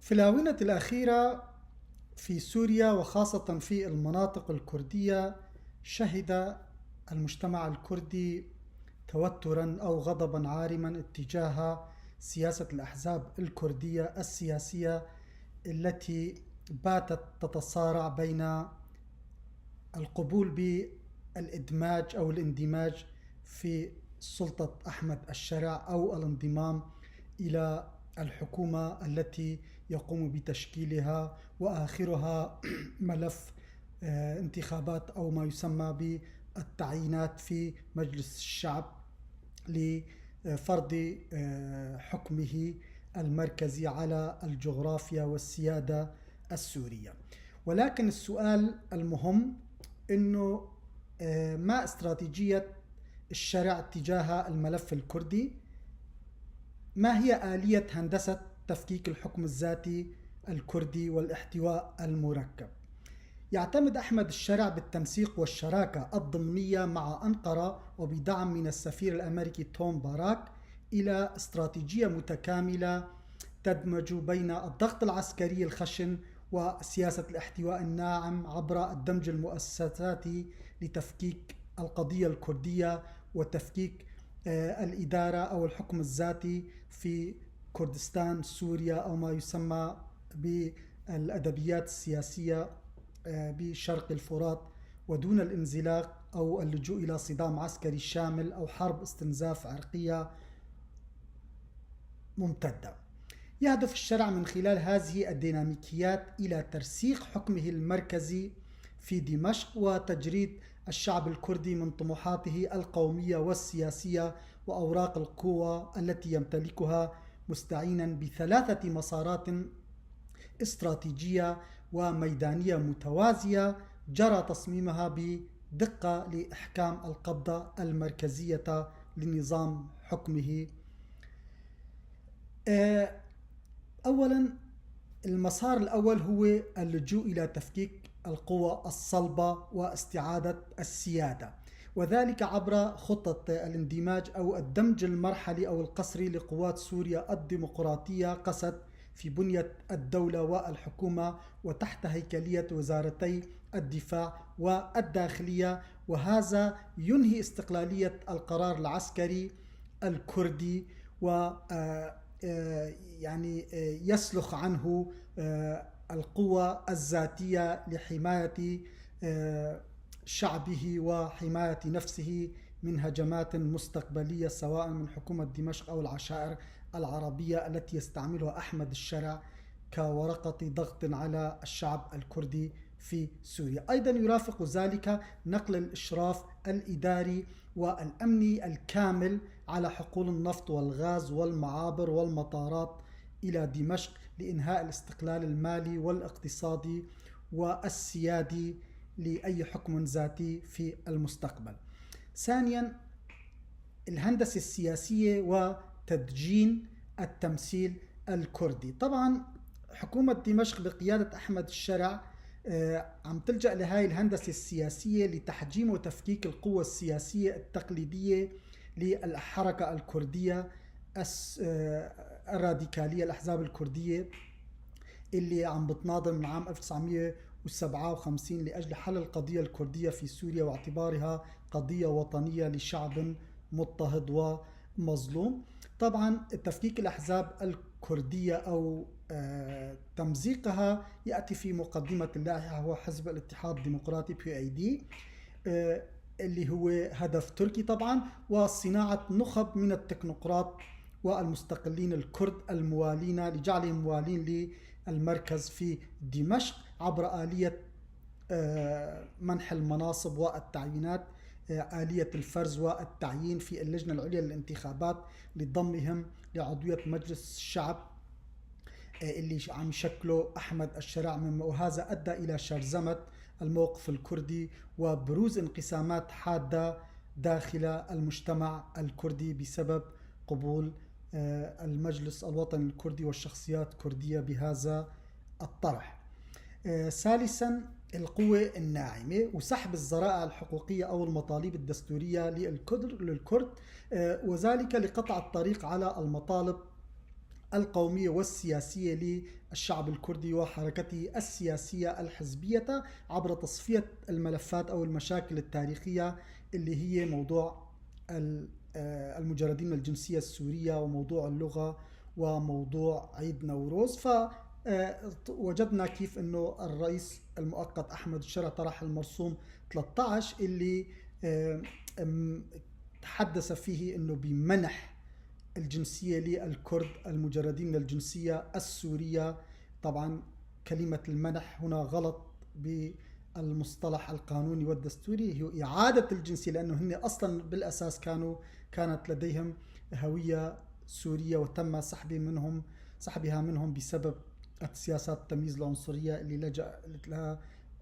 في الآونة الأخيرة في سوريا وخاصة في المناطق الكردية شهد المجتمع الكردي توترا أو غضبا عارما اتجاه سياسة الأحزاب الكردية السياسية التي باتت تتصارع بين القبول بالإدماج أو الاندماج في سلطة أحمد الشرع أو الانضمام إلى الحكومة التي يقوم بتشكيلها، وآخرها ملف انتخابات أو ما يسمى بالتعيينات في مجلس الشعب لفرض حكمه المركزي على الجغرافيا والسيادة السورية. ولكن السؤال المهم إنه ما استراتيجية الشرع تجاه الملف الكردي؟ ما هي آلية هندسة تفكيك الحكم الذاتي الكردي والاحتواء المركب؟ يعتمد أحمد الشرع بالتنسيق والشراكة الضمنية مع أنقرة وبدعم من السفير الأمريكي توم باراك إلى استراتيجية متكاملة تدمج بين الضغط العسكري الخشن وسياسة الاحتواء الناعم عبر الدمج المؤسساتي لتفكيك القضية الكردية وتفكيك الإدارة أو الحكم الذاتي في كردستان سوريا أو ما يسمى بالأدبيات السياسية بشرق الفرات، ودون الانزلاق أو اللجوء إلى صدام عسكري شامل أو حرب استنزاف عرقية ممتدة. يهدف الشرع من خلال هذه الديناميكيات إلى ترسيخ حكمه المركزي في دمشق وتجريد الشعب الكردي من طموحاته القومية والسياسية وأوراق القوة التي يمتلكها، مستعينا بثلاثة مسارات استراتيجية وميدانية متوازية جرى تصميمها بدقة لإحكام القبضة المركزية لنظام حكمه. أولا، المسار الأول هو اللجوء إلى تفكيك القوى الصلبة واستعادة السيادة، وذلك عبر خطة الاندماج أو الدمج المرحلي أو القسري لقوات سوريا الديمقراطية قسد في بنية الدولة والحكومة وتحت هيكلية وزارتي الدفاع والداخلية، وهذا ينهي استقلالية القرار العسكري الكردي و يعني يسلخ عنه القوة الذاتية لحماية شعبه وحماية نفسه من هجمات مستقبلية سواء من حكومة دمشق أو العشائر العربية التي يستعملها أحمد الشرع كورقة ضغط على الشعب الكردي في سوريا. أيضا يرافق ذلك نقل الإشراف الإداري والأمني الكامل على حقول النفط والغاز والمعابر والمطارات إلى دمشق لإنهاء الاستقلال المالي والاقتصادي والسيادي لأي حكم ذاتي في المستقبل. ثانيا، الهندسة السياسية وتدجين التمثيل الكردي. طبعا حكومة دمشق بقيادة أحمد الشرع عم تلجأ لهاي الهندسة السياسية لتحجيم وتفكيك القوة السياسية التقليدية للحركة الكردية الراديكالية، الأحزاب الكردية اللي عم بتناضل من عام 1957 لأجل حل القضية الكردية في سوريا واعتبارها قضية وطنية لشعب مضطهد ومظلوم. طبعا تفكيك الأحزاب الكردية أو تمزيقها يأتي في مقدمة اللائحة هو حزب الاتحاد الديمقراطي PID اللي هو هدف تركي طبعا، وصناعة نخب من التكنوقراط والمستقلين الكرد الموالين لجعلهم موالين للمركز في دمشق عبر آلية منح المناصب والتعيينات، آلية الفرز والتعيين في اللجنة العليا للانتخابات لضمهم لعضوية مجلس الشعب اللي عم يشكله أحمد الشرع، وهذا أدى إلى شرذمة الموقف الكردي وبروز انقسامات حادة داخل المجتمع الكردي بسبب قبول المجلس الوطني الكردي والشخصيات الكردية بهذا الطرح. ثالثا، القوة الناعمة وسحب الذرائع الحقوقية أو المطالب الدستورية للكرد وذلك لقطع الطريق على المطالب القومية والسياسية للشعب الكردي وحركته السياسية الحزبية عبر تصفية الملفات أو المشاكل التاريخية اللي هي موضوع المجردين من الجنسية السورية وموضوع اللغة وموضوع عيد نوروز. فوجدنا كيف أنه الرئيس المؤقت أحمد الشرع طرح المرسوم 13 اللي تحدث فيه أنه بمنح الجنسية للكرد المجردين من الجنسية السورية. طبعا كلمة المنح هنا غلط بالمصطلح القانوني والدستوري، هي إعادة الجنسية، لأنه هن أصلا بالأساس كانت لديهم هوية سورية وتم سحبها منهم بسبب سياسات التمييز العنصرية اللي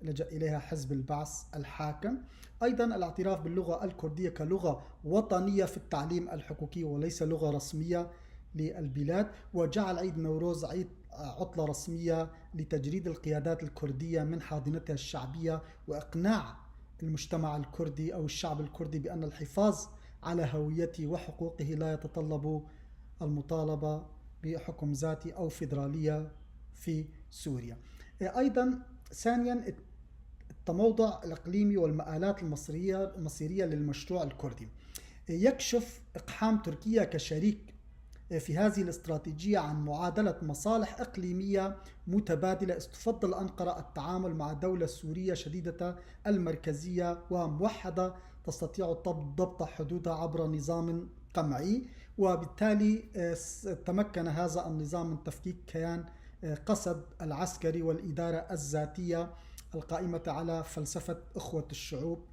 لجأ إليها حزب البعث الحاكم. أيضا الاعتراف باللغة الكردية كلغة وطنية في التعليم الحقوقي وليس لغة رسمية للبلاد، وجعل عيد نوروز عيد عطلة رسمية لتجريد القيادات الكردية من حاضنتها الشعبية وإقناع المجتمع الكردي أو الشعب الكردي بأن الحفاظ على هويته وحقوقه لا يتطلب المطالبة بحكم ذاتي أو فيدرالية في سوريا. أيضا ثانيا التموضع الإقليمي والمآلات المصيرية للمشروع الكردي. يكشف إقحام تركيا كشريك في هذه الاستراتيجية عن معادلة مصالح إقليمية متبادلة، تفضل أنقرة التعامل مع دولة سورية شديدة المركزية وموحدة تستطيع ضبط حدودها عبر نظام قمعي، وبالتالي تمكن هذا النظام من تفكيك كيان قسد العسكري والإدارة الذاتية القائمة على فلسفة أخوة الشعوب.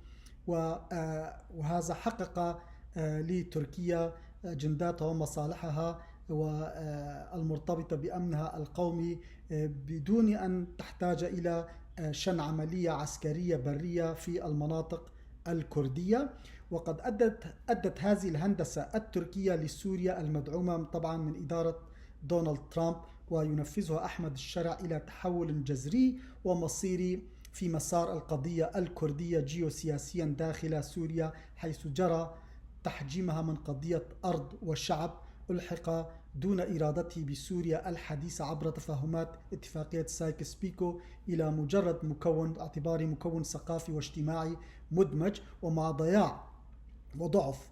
وهذا حقق لتركيا أجنداتها ومصالحها والمرتبطة بأمنها القومي بدون أن تحتاج إلى شن عملية عسكرية برية في المناطق الكردية. وقد أدت هذه الهندسة التركية لسوريا المدعومة طبعا من إدارة دونالد ترامب وينفذها أحمد الشرع إلى تحول جذري ومصيري في مسار القضية الكردية جيوسياسيا داخل سوريا، حيث جرى تحجيمها من قضية أرض وشعب ألحق دون إرادته بسوريا الحديثة عبر تفاهمات اتفاقية سايكس بيكو إلى مجرد اعتباره مكون ثقافي واجتماعي مدمج، ومع ضياع وضعف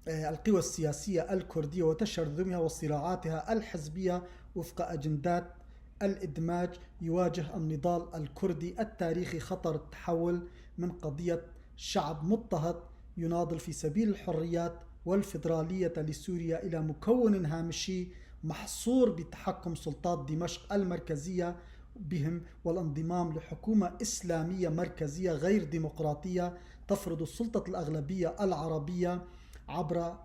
القوى السياسية الكردية وتشرذمها وصراعاتها الحزبية وفق أجندات الإدماج، يواجه النضال الكردي التاريخي خطر التحول من قضية شعب مضطهد يناضل في سبيل الحريات والفيدرالية لسوريا إلى مكون هامشي محصور بتحكم سلطات دمشق المركزية بهم والانضمام لحكومة إسلامية مركزية غير ديمقراطية تفرض السلطة الأغلبية العربية عبر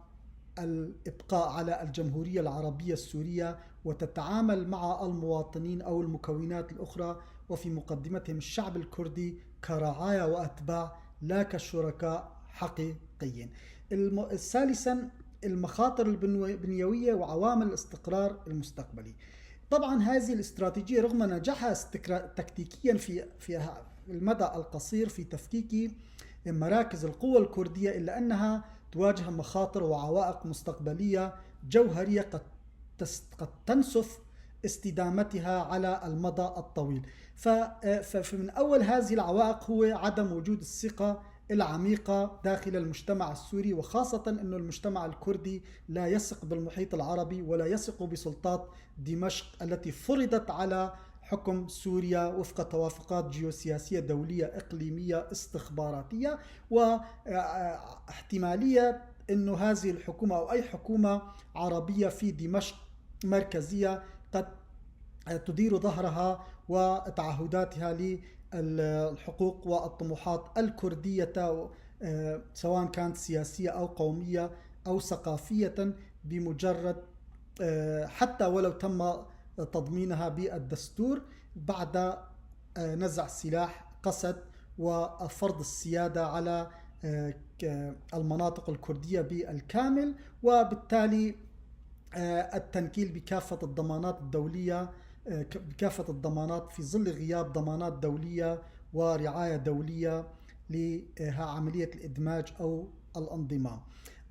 الإبقاء على الجمهورية العربية السورية وتتعامل مع المواطنين أو المكونات الأخرى وفي مقدمتهم الشعب الكردي كرعايا وأتباع لا كشركاء حقيقيين. ثالثا المخاطر البنيوية وعوامل الاستقرار المستقبلي. طبعا هذه الاستراتيجية رغم نجاحها تكتيكيا في المدى القصير في تفكيك مراكز القوى الكردية، إلا أنها تواجه مخاطر وعوائق مستقبلية جوهرية قد تنسف استدامتها على المدى الطويل. فمن أول هذه العوائق هو عدم وجود الثقة العميقة داخل المجتمع السوري، وخاصة أن المجتمع الكردي لا يثق بالمحيط العربي ولا يثق بسلطات دمشق التي فرضت على حكم سوريا وفق توافقات جيوسياسية دولية إقليمية استخباراتية، واحتمالية أن هذه الحكومة أو أي حكومة عربية في دمشق مركزية قد تدير ظهرها وتعهداتها للحقوق والطموحات الكردية سواء كانت سياسية أو قومية أو ثقافية بمجرد حتى ولو تم تضمينها بالدستور بعد نزع سلاح قسد وفرض السيادة على المناطق الكردية بالكامل، وبالتالي التنكيل بكافة الضمانات الدولية بكافة الضمانات في ظل غياب ضمانات دولية ورعاية دولية لعملية الإدماج أو الانضمام.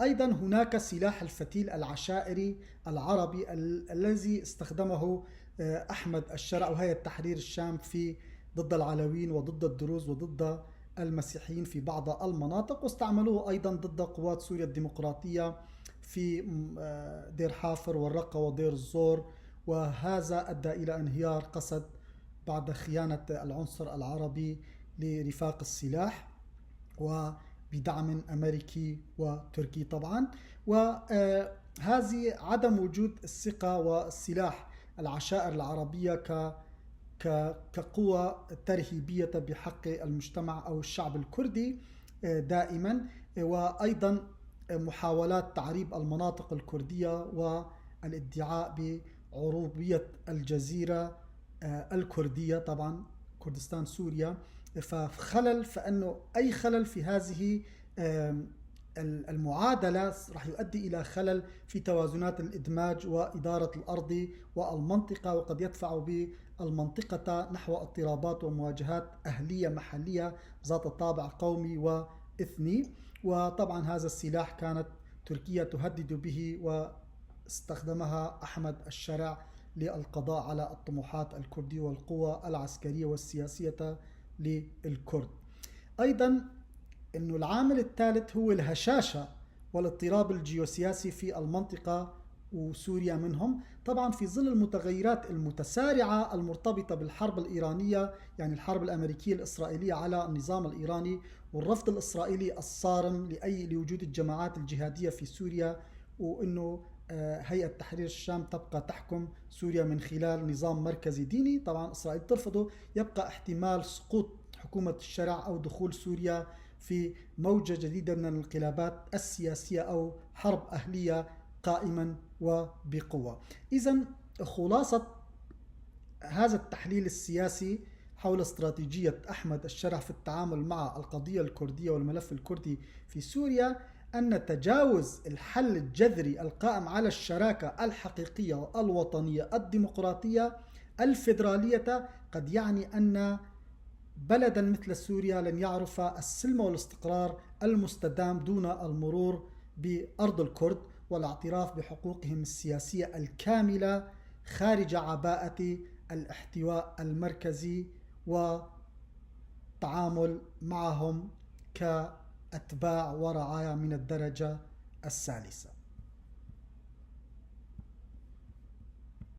أيضا هناك سلاح الفتيل العشائري العربي الذي استخدمه أحمد الشرع وهيئة تحرير الشام في ضد العلويين وضد الدروز وضد المسيحيين في بعض المناطق، واستعملوه أيضا ضد قوات سوريا الديمقراطية في دير حافر والرقة ودير الزور، وهذا أدى إلى انهيار قسد بعد خيانة العنصر العربي لرفاق السلاح وبدعم أمريكي وتركي طبعا. وهذه عدم وجود الثقة والسلاح العشائر العربية كقوة ترهيبية بحق المجتمع أو الشعب الكردي دائما، وأيضا محاولات تعريب المناطق الكردية والادعاء بعروبية الجزيرة الكردية طبعا كردستان سوريا. فأنه أي خلل في هذه المعادلة راح يؤدي إلى خلل في توازنات الإدماج وإدارة الأرض والمنطقة، وقد يدفع بالمنطقة نحو اضطرابات ومواجهات أهلية محلية ذات طابع قومي وإثني. وطبعا هذا السلاح كانت تركيا تهدد به واستخدمها أحمد الشرع للقضاء على الطموحات الكردية والقوى العسكرية والسياسية للكرد. أيضا أنه العامل الثالث هو الهشاشة والاضطراب الجيوسياسي في المنطقة وسوريا منهم، طبعا في ظل المتغيرات المتسارعة المرتبطة بالحرب الإيرانية، يعني الحرب الأمريكية الإسرائيلية على النظام الإيراني والرفض الإسرائيلي الصارم لوجود الجماعات الجهادية في سوريا، وأنه هيئة تحرير الشام تبقى تحكم سوريا من خلال نظام مركزي ديني. طبعا إسرائيل ترفضه، يبقى احتمال سقوط حكومة الشرع أو دخول سوريا في موجة جديدة من الانقلابات السياسية أو حرب أهلية قائما وبقوة. إذن خلاصة هذا التحليل السياسي حول استراتيجية أحمد الشرع في التعامل مع القضية الكردية والملف الكردي في سوريا أن تجاوز الحل الجذري القائم على الشراكة الحقيقية والوطنية الديمقراطية الفيدرالية قد يعني أن بلدا مثل سوريا لن يعرف السلم والاستقرار المستدام دون المرور بأرض الكرد والاعتراف بحقوقهم السياسية الكاملة خارج عباءة الاحتواء المركزي وتعامل معهم كأتباع ورعايا من الدرجة الثالثة.